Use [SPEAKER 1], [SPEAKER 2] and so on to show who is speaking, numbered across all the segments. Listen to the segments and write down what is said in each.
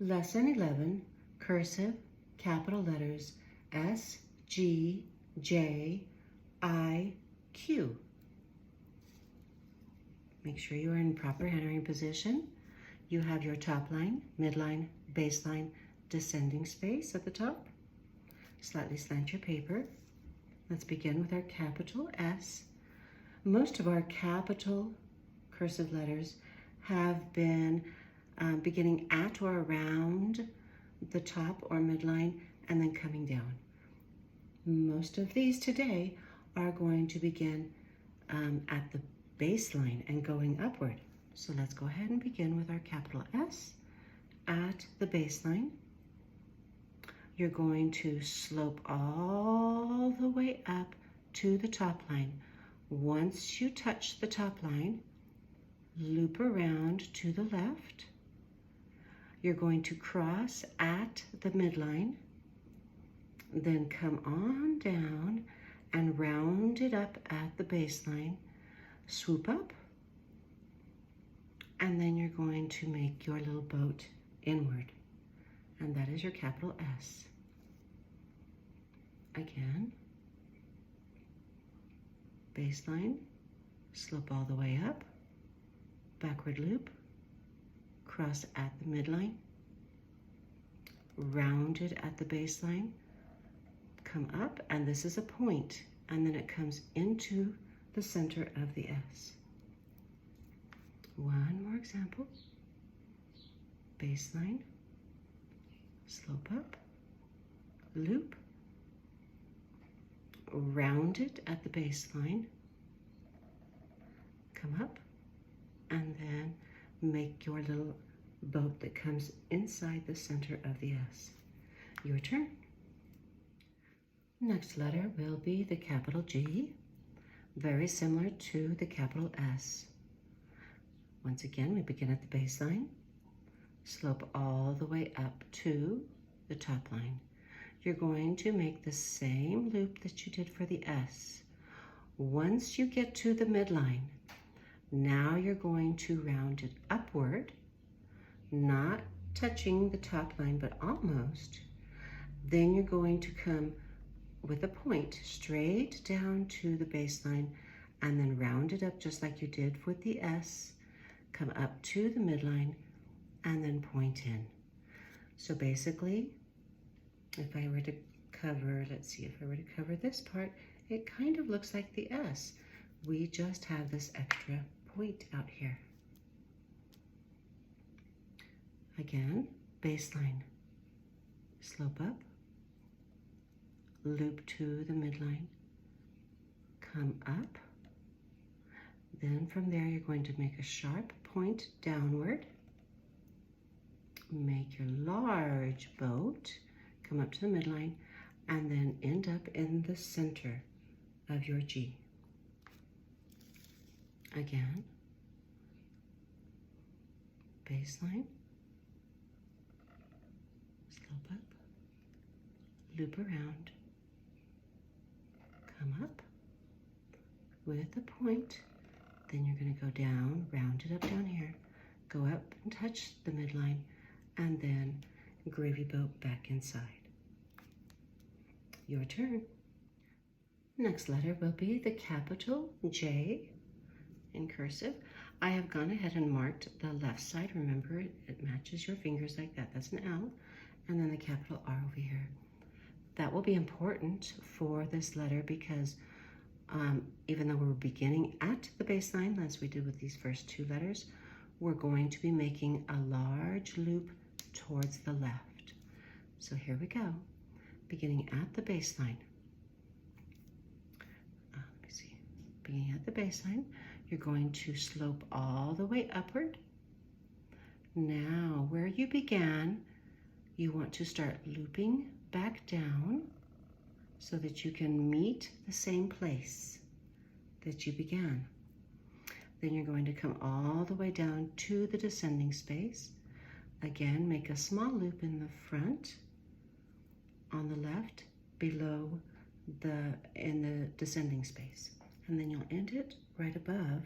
[SPEAKER 1] Lesson 11, cursive, capital letters S, G, J, I, Q. Make sure you are in proper entering position. You have your top line, midline, baseline, descending space at the top. Slightly slant your paper. Let's begin with our capital S. Most of our capital cursive letters have been beginning at or around the top or midline and then coming down. Most of these today are going to begin at the baseline and going upward. So let's go ahead and begin with our capital S at the baseline. You're going to slope all the way up to the top line. Once you touch the top line, loop around to the left. You're going to cross at the midline, then come on down and round it up at the baseline, swoop up, and then you're going to make your little boat inward, and that is your capital S. Again, baseline, slope all the way up, backward loop, cross at the midline, rounded at the baseline, come up, and this is a point, and then it comes into the center of the S. One more example. Baseline, slope up, loop, rounded at the baseline, come up, and then make your little boat that comes inside the center of the S. Your turn. Next letter will be the capital G, very similar to the capital S. Once again, we begin at the baseline, slope all the way up to the top line. You're going to make the same loop that you did for the S. Once you get to the midline, now you're going to round it upward, not touching the top line, but almost. Then you're going to come with a point straight down to the baseline and then round it up just like you did with the S, come up to the midline and then point in. So basically, if I were to cover, let's see, if I were to cover this part, it kind of looks like the S. We just have this extra point out here. Again, baseline, slope up, loop to the midline, come up. Then from there, you're going to make a sharp point downward, make your large boat, come up to the midline, and then end up in the center of your G. Again, baseline, slope up, loop around, come up with a point, then you're going to go down, round it up down here, go up and touch the midline, and then gravy boat back inside. Your turn. Next letter will be the capital J in cursive. I have gone ahead and marked the left side. Remember, it matches your fingers like that. That's an L. And then the capital R over here. That will be important for this letter because even though we're beginning at the baseline, as we did with these first two letters, we're going to be making a large loop towards the left. So here we go. Beginning at the baseline. Let me see. Beginning at the baseline, you're going to slope all the way upward. Now, where you began, you want to start looping back down so that you can meet the same place that you began. Then you're going to come all the way down to the descending space. Again, make a small loop in the front, on the left, below in the descending space. And then you'll end it right above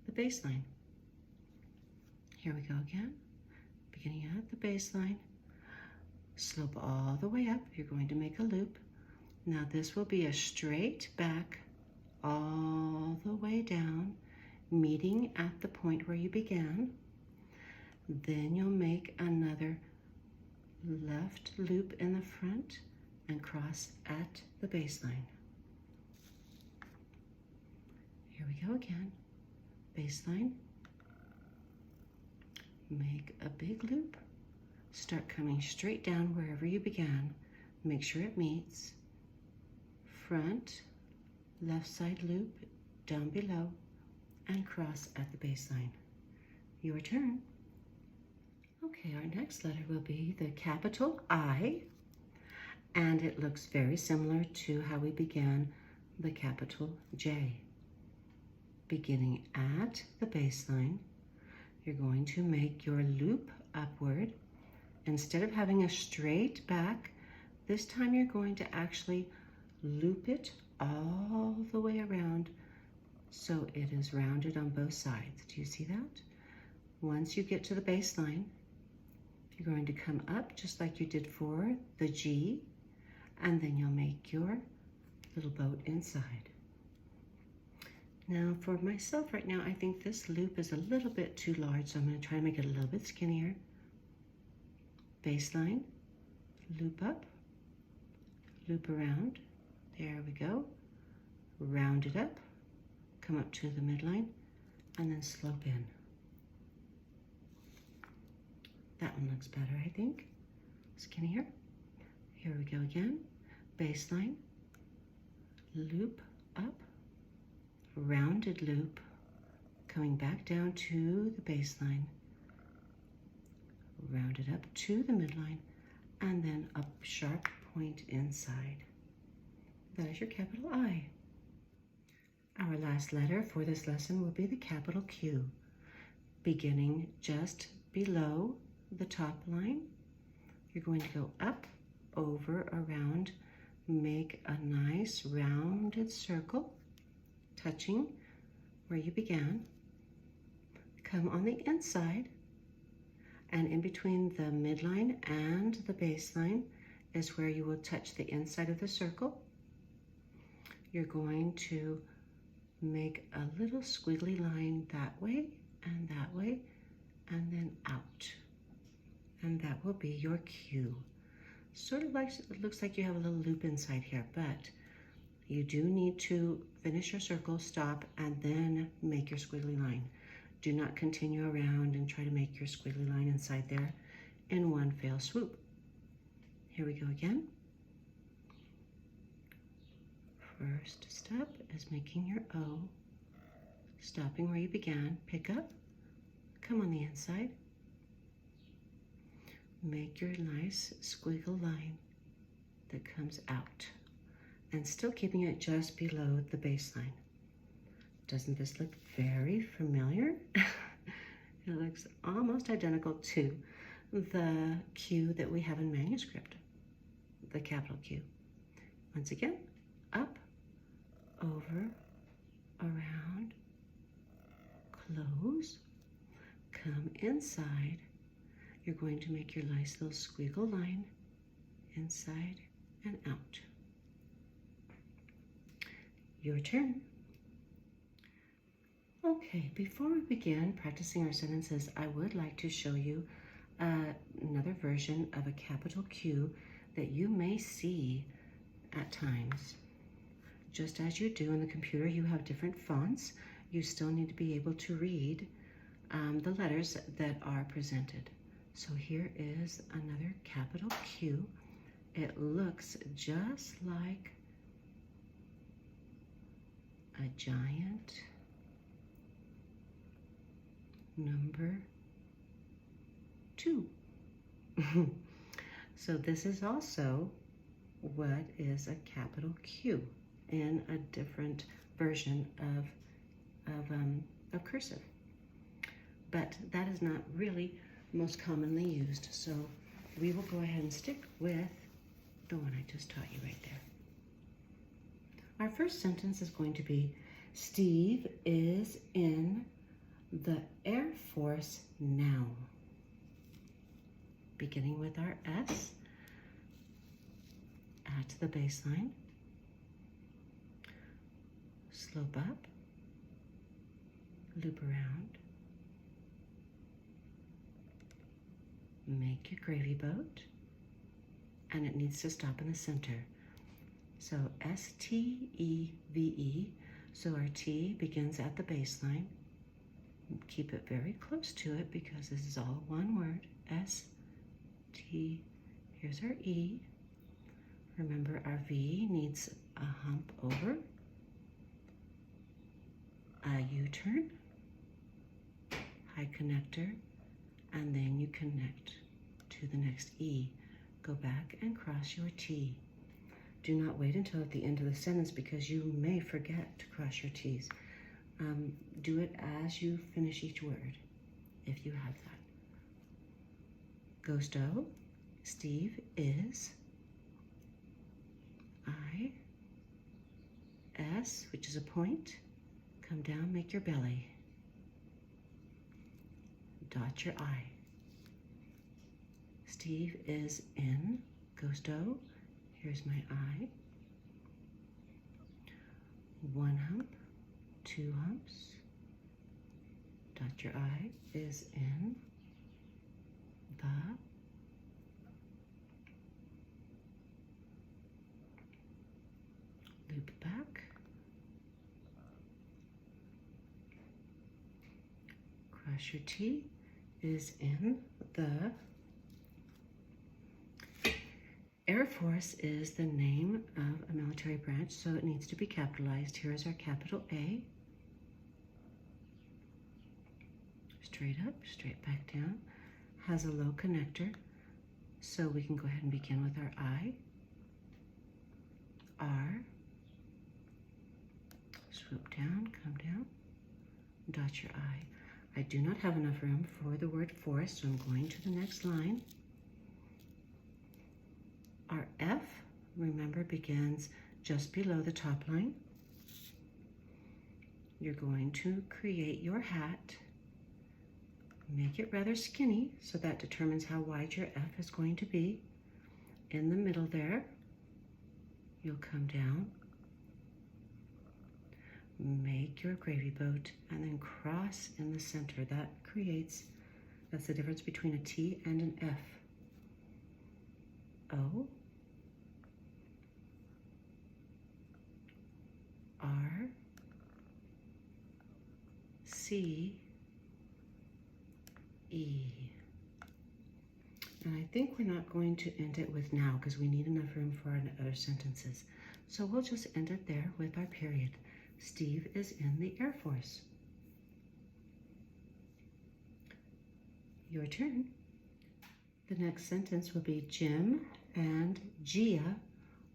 [SPEAKER 1] the baseline. Here we go again. beginning at the baseline, slope all the way up. You're going to make a loop. Now this will be a straight back all the way down, meeting at the point where you began. Then you'll make another left loop in the front and cross at the baseline. Here we go again. Baseline. Make a big loop. Start coming straight down wherever you began. Make sure it meets. Front, left side loop, down below, and cross at the baseline. Your turn. Okay, our next letter will be the capital I, and it looks very similar to how we began the capital J. Beginning at the baseline, you're going to make your loop upward. Instead of having a straight back, this time you're going to actually loop it all the way around so it is rounded on both sides. Do you see that? Once you get to the baseline, you're going to come up just like you did for the G, and then you'll make your little boat inside. Now for myself right now, I think this loop is a little bit too large, so I'm going to try to make it a little bit skinnier. Baseline, loop up, loop around. There we go. Round it up, come up to the midline, and then slope in. That one looks better, I think. Skinnier. Here we go again. Baseline, loop up, rounded loop, coming back down to the baseline, round it up to the midline, and then a sharp point inside. That is your capital I. Our last letter for this lesson will be the capital Q, beginning just below the top line. You're going to go up, over, around, make a nice rounded circle, touching where you began. Come on the inside, and in between the midline and the baseline is where you will touch the inside of the circle. You're going to make a little squiggly line that way, and then out. And that will be your Q. Sort of like, it looks like you have a little loop inside here, but you do need to finish your circle, stop, and then make your squiggly line. Do not continue around and try to make your squiggly line inside there in one fell swoop. Here we go again. First step is making your O, stopping where you began, pick up, come on the inside, make your nice squiggle line that comes out, and still keeping it just below the baseline. Doesn't this look very familiar? It looks almost identical to the Q that we have in manuscript, the capital Q. Once again, up, over, around, close, come inside. You're going to make your nice little squiggle line inside and out. Your turn. Okay, before we begin practicing our sentences, I would like to show you another version of a capital Q that you may see at times. Just as you do in the computer, you have different fonts. You still need to be able to read the letters that are presented. So here is another capital Q. It looks just like a giant number 2. So this is also what is a capital Q in a different version of cursive. But that is not really most commonly used, so we will go ahead and stick with the one I just taught you right there. Our first sentence is going to be, Steve is in the Air Force now. beginning with our S, add to the baseline, slope up, loop around, make your gravy boat, and it needs to stop in the center. So S-T-E-V-E, so our T begins at the baseline. Keep it very close to it because this is all one word, S-T, here's our E. Remember our V needs a hump over, a U-turn, high connector, and then you connect to the next E. Go back and cross your T. Do not wait until at the end of the sentence because you may forget to cross your T's. Do it as you finish each word, if you have that. Ghosto, Steve is, I, S, which is a point, come down, make your belly. Dot your I. Steve is in, Ghosto, here's my I. One hump, two humps. Dot your I is in, the. Loop back. Cross your T is in, the. Air Force is the name of a military branch, so it needs to be capitalized. Here is our capital A. Straight up, straight back down. Has a low connector, so we can go ahead and begin with our I. R. Swoop down, come down. Dot your I. I do not have enough room for the word force, so I'm going to the next line. Our F, remember, begins just below the top line. You're going to create your hat. Make it rather skinny, so that determines how wide your F is going to be. In the middle there, you'll come down, make your gravy boat, and then cross in the center. That's the difference between a T and an F. O, R, C, E. And I think we're not going to end it with now because we need enough room for our other sentences. So we'll just end it there with our period. Steve is in the Air Force. Your turn. The next sentence will be Jim and Gia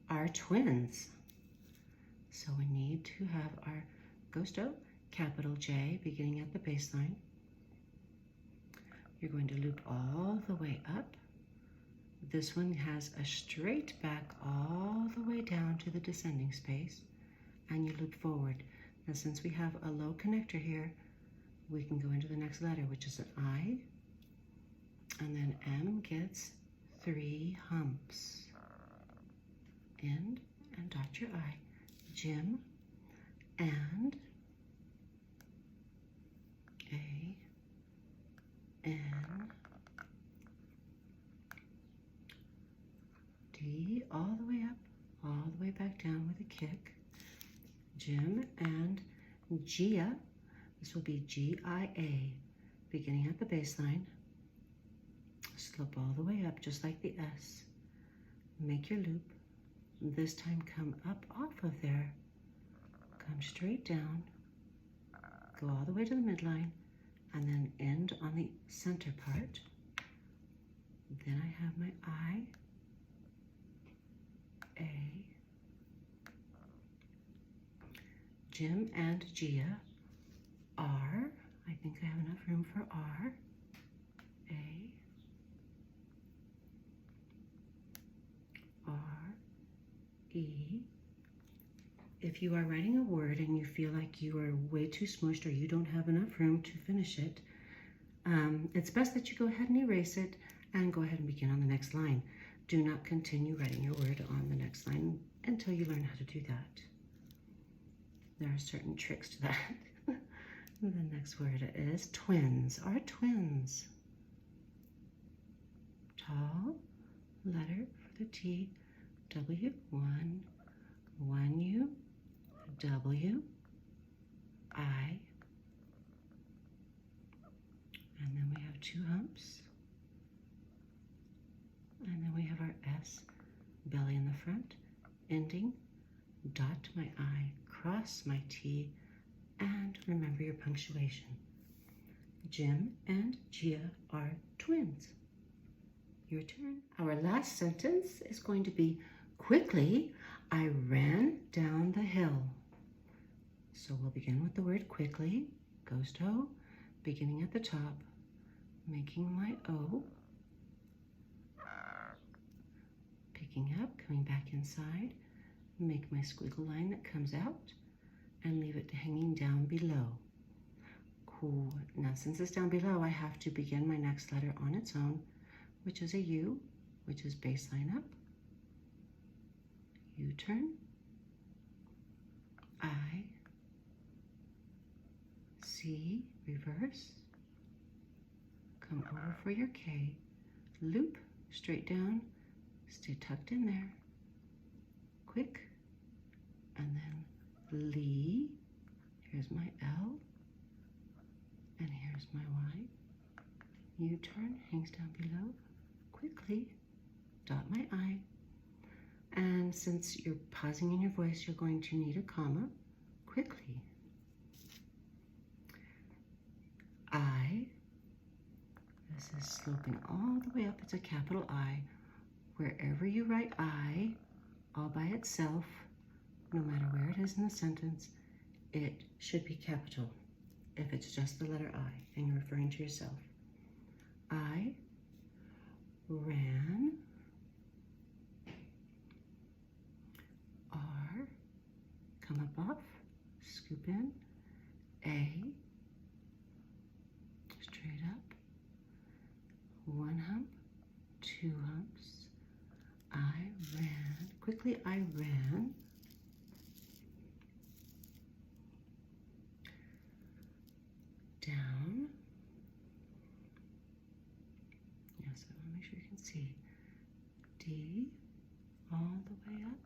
[SPEAKER 1] are twins. So we need to have our Ghosto, capital J, beginning at the baseline. You're going to loop all the way up. This one has a straight back all the way down to the descending space, and you loop forward. Now, since we have a low connector here, we can go into the next letter, which is an I, and then M gets 3 humps. End and dot your I. Jim and A, N, D, all the way up, all the way back down with a kick. Jim and Gia, this will be G-I-A, beginning at the baseline. Slope all the way up, just like the S. Make your loop. This time come up off of there. Come straight down. Go all the way to the midline, and then end on the center part. Then I have my I, A, Jim and Gia are, I think I have enough room for R, A, R, E. If you are writing a word and you feel like you are way too smushed or you don't have enough room to finish it, it's best that you go ahead and erase it and go ahead and begin on the next line. Do not continue writing your word on the next line until you learn how to do that. There are certain tricks to that. The next word is twins. Are twins. Tall letter for the T, W, 1 U, W, I, and then we have 2 humps, and then we have our S, belly in the front, ending, dot my I, cross my T, and remember your punctuation. Jim and Gia are twins. Your turn. Our last sentence is going to be, quickly I ran down the hill. So we'll begin with the word quickly, goes to O, beginning at the top, making my O, picking up, coming back inside, make my squiggle line that comes out, and leave it hanging down below. Cool. Now since it's down below, I have to begin my next letter on its own, which is a U, which is baseline up, U-turn, I, C, reverse, come over for your K, loop, straight down, stay tucked in there, quick, and then Lee, here's my L, and here's my Y, U-turn, hangs down below, quickly, dot my I, and since you're pausing in your voice, you're going to need a comma, quickly. I, this is sloping all the way up, it's a capital I. Wherever you write I, all by itself, no matter where it is in the sentence, it should be capital if it's just the letter I and you're referring to yourself. I ran, R, come up off, scoop in, A, straight up, 1 hump, 2 humps, I ran, quickly I ran, down, yes, I want to make sure you can see, D, all the way up,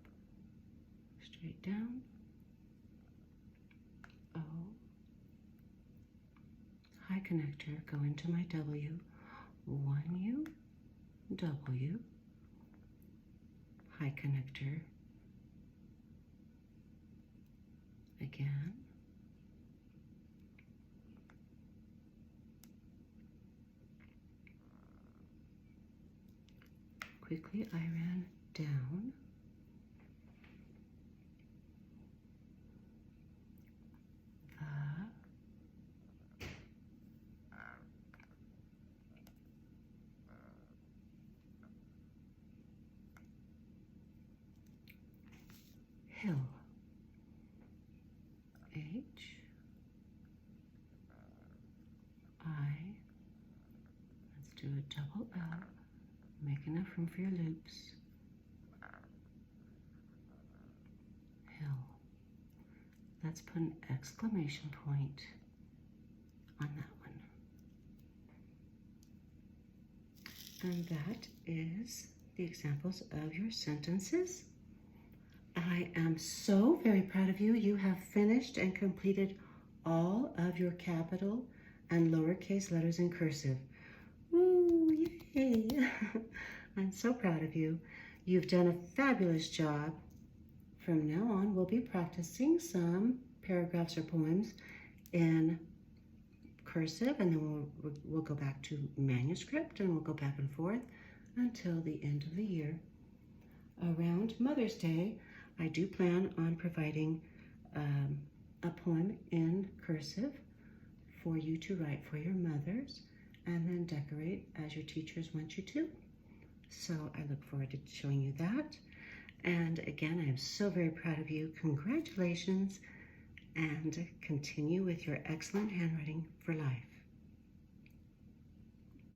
[SPEAKER 1] straight down, O, high connector, go into my W, 1 U, W, high connector, again, quickly I ran down, hill, H, I, let's do a double L, make enough room for your loops, hill. Let's put an exclamation point on that one. And that is the examples of your sentences. I am so very proud of you. You have finished and completed all of your capital and lowercase letters in cursive. Woo, yay! I'm so proud of you. You've done a fabulous job. From now on, we'll be practicing some paragraphs or poems in cursive, and then we'll go back to manuscript, and we'll go back and forth until the end of the year. Around Mother's Day, I do plan on providing a poem in cursive for you to write for your mothers and then decorate as your teachers want you to. So I look forward to showing you that. And again, I am so very proud of you. Congratulations, and continue with your excellent handwriting for life.